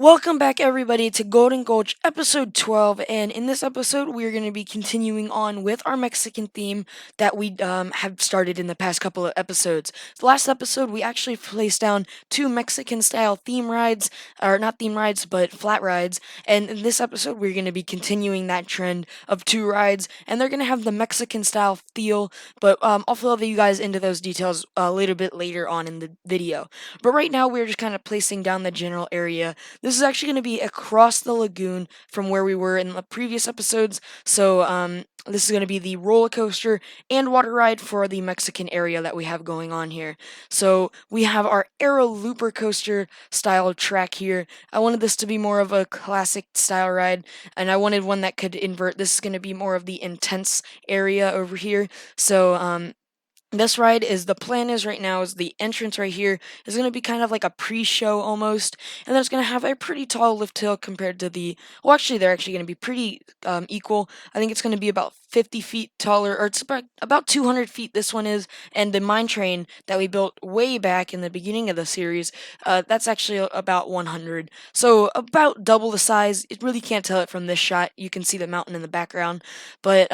Welcome back, everybody, to Golden Gulch episode 12. And in this episode, we're going to be continuing on with our Mexican theme that we have started in the past couple of episodes. The last episode, we actually placed down two Mexican style theme rides, or not theme rides, but flat rides. And in this episode, we're going to be continuing that trend of two rides, and they're going to have the Mexican style feel. But I'll fill you guys into those details a little bit later on in the video. But right now, we're just kind of placing down the general area. This is actually going to be across the lagoon from where we were in the previous episodes. So this is going to be the roller coaster and water ride for the Mexican area that we have going on here. So we have our Aero Looper coaster style track here. I wanted this to be more of a classic style ride, and I wanted one that could invert. This is going to be more of the intense area over here. So this ride is the plan is right now is the entrance right here is going to be kind of like a pre-show almost, and then it's going to have a pretty tall lift hill compared to well, actually they're actually going to be pretty equal. I think it's going to be about 50 feet taller, or it's about 200 feet this one is. And the mine train that we built way back in the beginning of the series, that's actually about 100, so about double the size. It really can't tell it from this shot. You can see the mountain in the background, but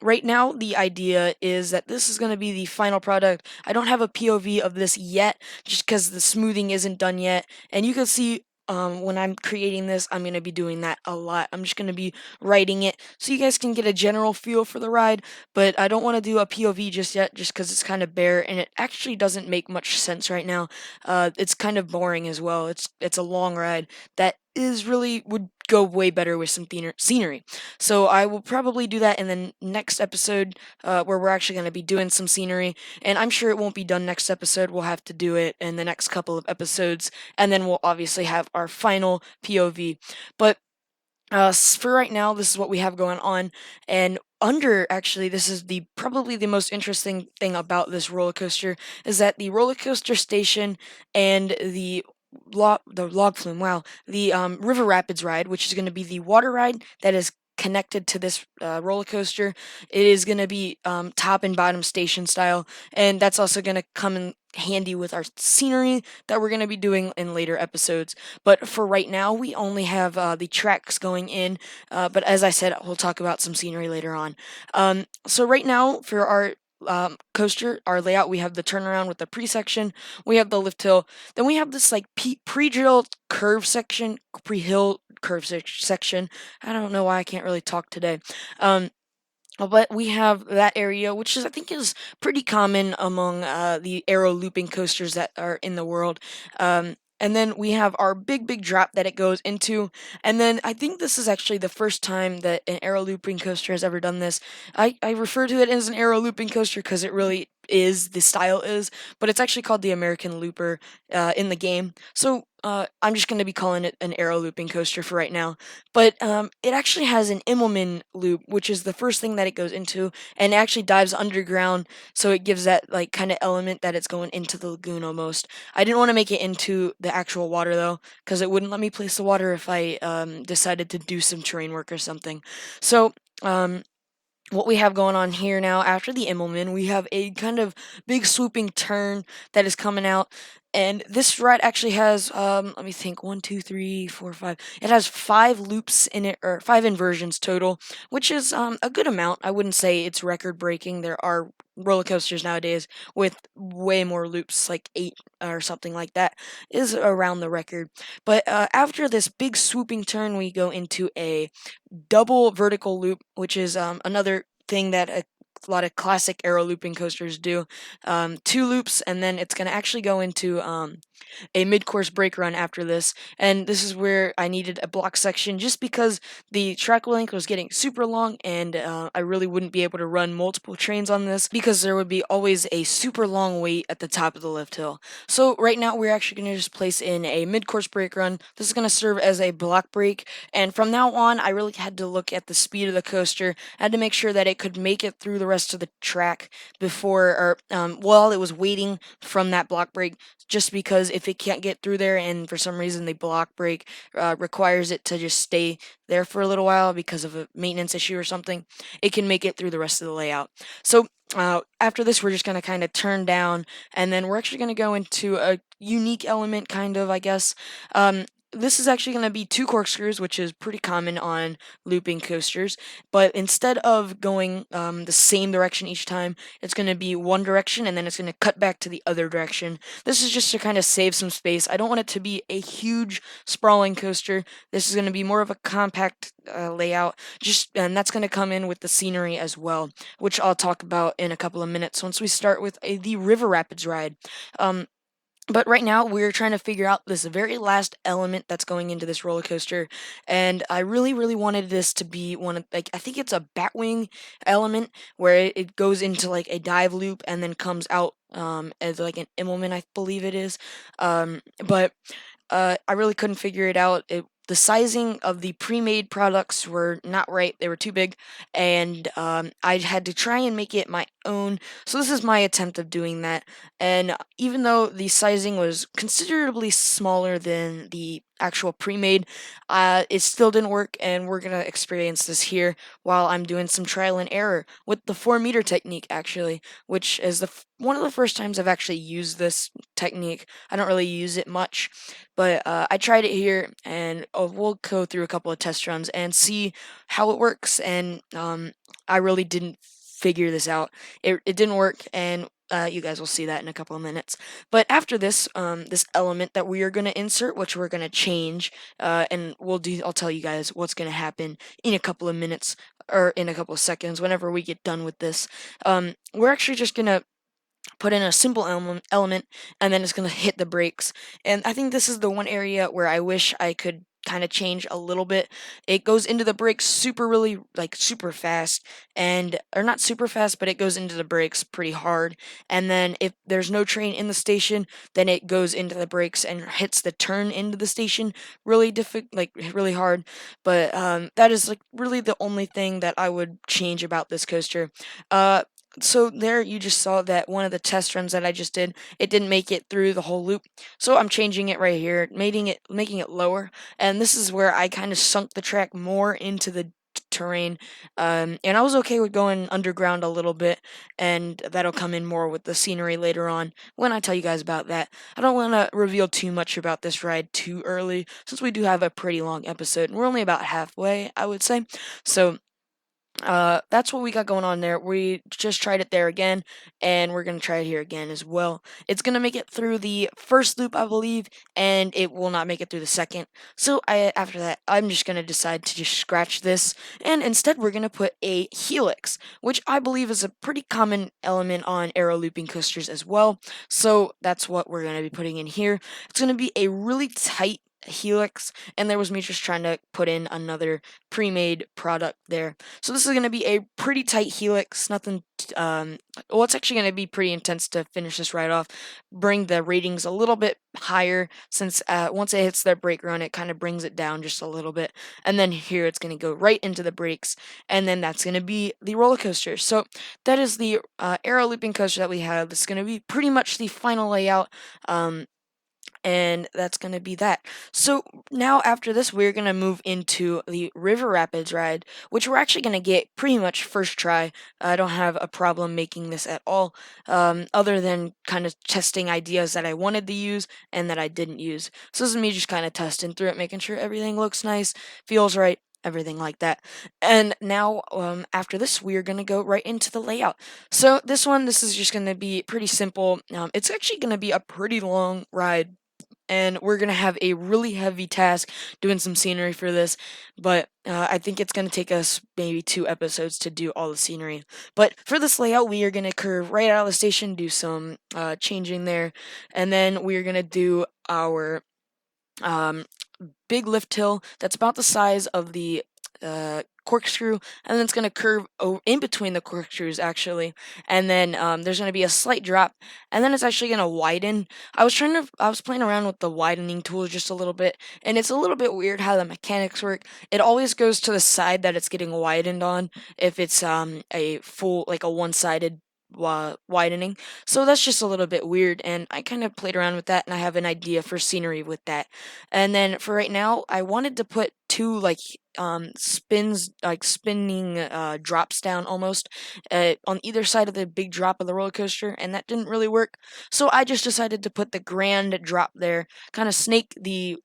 right now, the idea is that this is going to be the final product. I don't have a POV of this yet, just because the smoothing isn't done yet. And you can see when I'm creating this, I'm going to be doing that a lot. I'm just going to be writing it so you guys can get a general feel for the ride, but I don't want to do a POV just yet, just because it's kind of bare, and it actually doesn't make much sense right now. It's kind of boring as well. It's a long ride that is really would go way better with some scenery. So I will probably do that in the next episode, where we're actually going to be doing some scenery. And I'm sure it won't be done next episode. We'll have to do it in the next couple of episodes, and then we'll obviously have our final POV. But for right now, this is what we have going on. And actually, this is the probably the most interesting thing about this roller coaster is that the roller coaster station and the log flume, wow, the river rapids ride, which is going to be the water ride that is connected to this roller coaster. It is going to be top and bottom station style, and that's also going to come in handy with our scenery that we're going to be doing in later episodes. But for right now, we only have the tracks going in, but as I said, we'll talk about some scenery later on. So right now, for our coaster, our layout, we have the turnaround with the pre-section, we have the lift hill, then we have this like pre-drilled curve section, pre-hill curve section. I don't know why I can't really talk today. Um, but we have that area, which is I think is pretty common among the aero looping coasters that are in the world. And then we have our big drop that it goes into. And then I think this is actually the first time that an aero looping coaster has ever done this. I refer to it as an aero looping coaster because it really is, the style is, but it's actually called the American Looper in the game. So I'm just going to be calling it an aero looping coaster for right now. But it actually has an Immelman loop, which is the first thing that it goes into, and it actually dives underground, so it gives that like kind of element that it's going into the lagoon almost. I didn't want to make it into the actual water though, because it wouldn't let me place the water if I decided to do some terrain work or something. So what we have going on here now after the Immelman, we have a kind of big swooping turn that is coming out. And this ride actually has, let me think, one, two, three, four, five. It has five loops in it, or five inversions total, which is a good amount. I wouldn't say it's record breaking. There are roller coasters nowadays with way more loops, like eight or something like that, is around the record. But after this big swooping turn, we go into a double vertical loop, which is another thing that a lot of classic aero looping coasters do. Two loops, and then it's going to actually go into a mid-course brake run after this. And this is where I needed a block section just because the track length was getting super long, and I really wouldn't be able to run multiple trains on this because there would be always a super long wait at the top of the lift hill. So right now we're actually going to just place in a mid-course brake run. This is going to serve as a block brake, and from now on I really had to look at the speed of the coaster. I had to make sure that it could make it through the rest of the track before, or while it was waiting from that block brake, just because if it can't get through there and for some reason the block brake requires it to just stay there for a little while because of a maintenance issue or something, it can make it through the rest of the layout. So after this, we're just going to kind of turn down, and then we're actually going to go into a unique element, kind of, I guess. this is actually going to be two corkscrews, which is pretty common on looping coasters. But instead of going the same direction each time, it's going to be one direction and then it's going to cut back to the other direction. This is just to kind of save some space. I don't want it to be a huge sprawling coaster. This is going to be more of a compact layout, and that's going to come in with the scenery as well, which I'll talk about in a couple of minutes once we start with the River Rapids ride. Um, but right now, we're trying to figure out this very last element that's going into this roller coaster, and I really, really wanted this to be one of like I think it's a batwing element where it goes into like a dive loop and then comes out as like an Immelman, I believe it is. But I really couldn't figure it out. The sizing of the pre-made products were not right. They were too big, and I had to try and make it my own. So this is my attempt of doing that. And even though the sizing was considerably smaller than the actual pre-made, it still didn't work, and we're gonna experience this here while I'm doing some trial and error with the 4 meter technique, actually, which is one of the first times I've actually used this technique. I don't really use it much, but I tried it here, and we'll go through a couple of test runs and see how it works. And I really didn't figure this out. It didn't work, and you guys will see that in a couple of minutes. But after this, this element that we are going to insert, which we're going to change, and I'll tell you guys what's going to happen in a couple of minutes or in a couple of seconds whenever we get done with this. We're actually just going to put in a simple element, and then it's going to hit the brakes. And I think this is the one area where I wish I could kind of change a little bit. It goes into the brakes super fast, and or not super fast, but it goes into the brakes pretty hard. And then if there's no train in the station, then it goes into the brakes and hits the turn into the station really hard. But that is like really the only thing that I would change about this coaster. So there you just saw that one of the test runs that I just did, it didn't make it through the whole loop. So I'm changing it right here, making it lower, and this is where I kind of sunk the track more into the terrain. And I was okay with going underground a little bit, and that'll come in more with the scenery later on when I tell you guys about that. I don't want to reveal too much about this ride too early, since we do have a pretty long episode, and we're only about halfway, I would say. So that's what we got going on there. We just tried it there again, and we're gonna try it here again as well. It's gonna make it through the first loop, I believe, and it will not make it through the second. So after that, I'm just gonna decide to just scratch this, and instead we're gonna put a helix, which I believe is a pretty common element on aero looping coasters as well. So that's what we're gonna be putting in here. It's gonna be a really tight helix, and there was me just trying to put in another pre-made product there. So this is going to be a pretty tight helix, nothing well, it's actually going to be pretty intense to finish this right off, bring the ratings a little bit higher, since once it hits that brake run, it kind of brings it down just a little bit, and then here it's going to go right into the brakes, and then that's going to be the roller coaster. So that is the aero looping coaster that we have. This is going to be pretty much the final layout. And that's going to be that. So now after this, we're going to move into the River Rapids ride, which we're actually going to get pretty much first try. I don't have a problem making this at all, other than kind of testing ideas that I wanted to use and that I didn't use. So this is me just kind of testing through it, making sure everything looks nice, feels right, everything like that. And now, after this, we're going to go right into the layout. So this is just going to be pretty simple. It's actually going to be a pretty long ride, and we're gonna have a really heavy task doing some scenery for this, but I think it's gonna take us maybe 2 episodes to do all the scenery. But for this layout, we are gonna curve right out of the station, do some changing there, and then we're gonna do our um, big lift hill that's about the size of the corkscrew, and then it's going to curve in between the corkscrews actually, and then there's going to be a slight drop, and then it's actually going to widen. I was playing around with the widening tool just a little bit, and it's a little bit weird how the mechanics work. It always goes to the side that it's getting widened on if it's a full, like a one-sided widening. So that's just a little bit weird, and I kind of played around with that, and I have an idea for scenery with that. And then for right now, I wanted to put two spinning drops down almost on either side of the big drop of the roller coaster, and that didn't really work. So I just decided to put the grand drop there, kind of snake the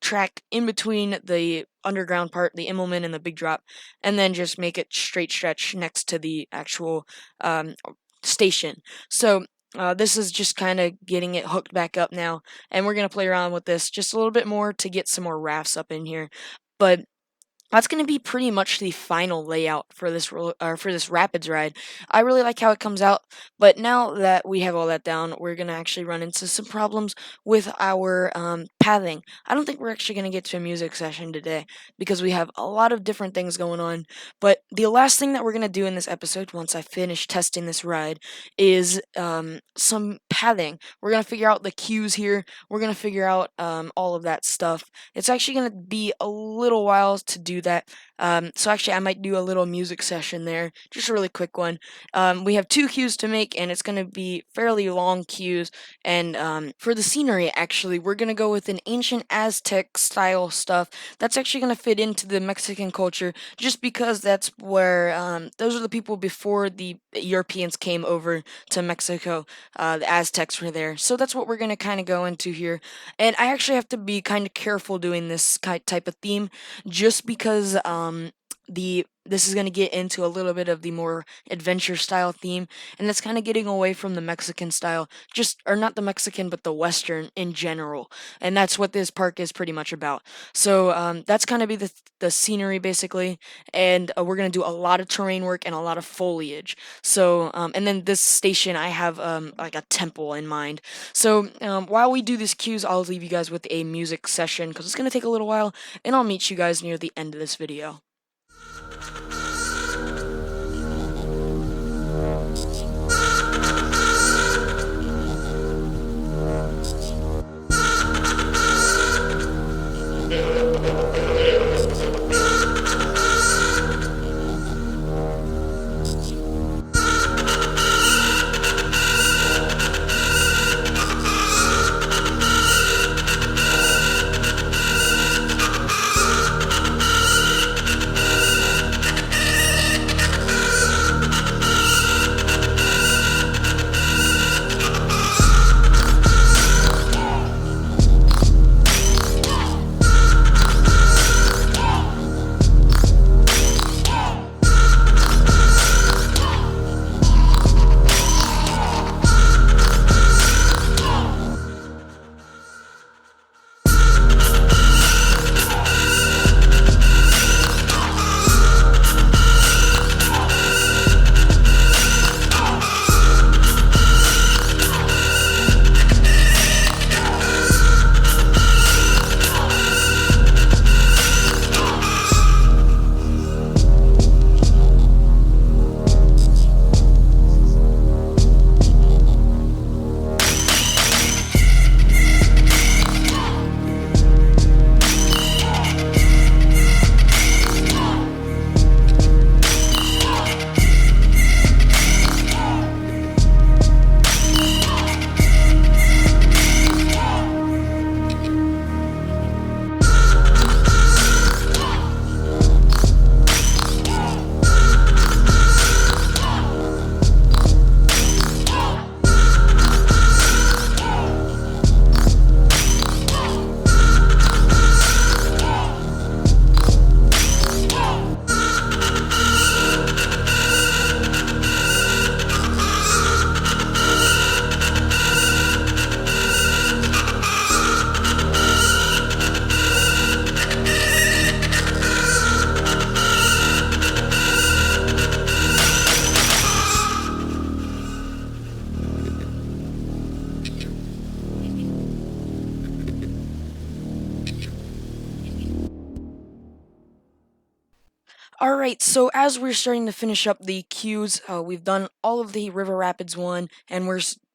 track in between the underground part, the Immelman and the big drop, and then just make it straight stretch next to the actual um, station. So this is just kind of getting it hooked back up now, and we're gonna play around with this just a little bit more to get some more rafts up in here. But that's going to be pretty much the final layout for this for this rapids ride. I really like how it comes out, but now that we have all that down, we're going to actually run into some problems with our pathing. I don't think we're actually going to get to a music session today because we have a lot of different things going on. But the last thing that we're going to do in this episode, once I finish testing this ride, is some pathing. We're going to figure out the cues here. We're going to figure out all of that stuff. It's actually going to be a little while to do that. So actually, I might do a little music session there, just a really quick one. We have two cues to make, and it's going to be fairly long cues. And for the scenery, actually, we're going to go with an ancient Aztec style stuff that's actually going to fit into the Mexican culture, just because that's where those are the people before the Europeans came over to Mexico. The Aztecs were there, so that's what we're going to kind of go into here. And I actually have to be kind of careful doing this type of theme, just because this is going to get into a little bit of the more adventure style theme, and it's kind of getting away from the Mexican style, just or not the Mexican but the Western in general, and that's what this park is pretty much about. So that's kind of be the scenery basically, and we're going to do a lot of terrain work and a lot of foliage. So and then this station I have like a temple in mind. So while we do these cues, I'll leave you guys with a music session because it's going to take a little while, and I'll meet you guys near the end of this video. All right, so as we're starting to finish up the cues, we've done all of the River Rapids one, and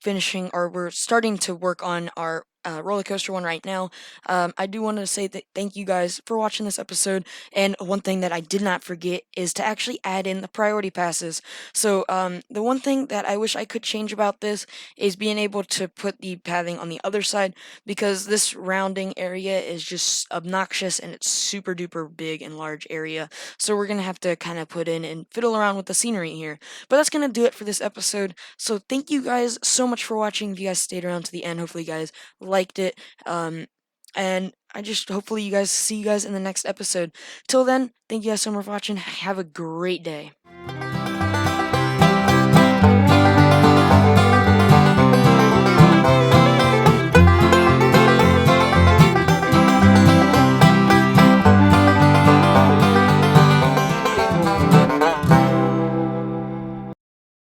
finishing, or we're starting to work on our roller coaster one right now. I do want to say that thank you guys for watching this episode. And one thing that I did not forget is to actually add in the priority passes. So the one thing that I wish I could change about this is being able to put the pathing on the other side, because this rounding area is just obnoxious and it's super duper big and large area. So we're gonna have to kind of put in and fiddle around with the scenery here. But that's gonna do it for this episode. So thank you guys so much for watching. If you guys stayed around to the end, hopefully you guys liked it. And I just hopefully you guys see you guys in the next episode. Till then, thank you guys so much for watching. Have a great day.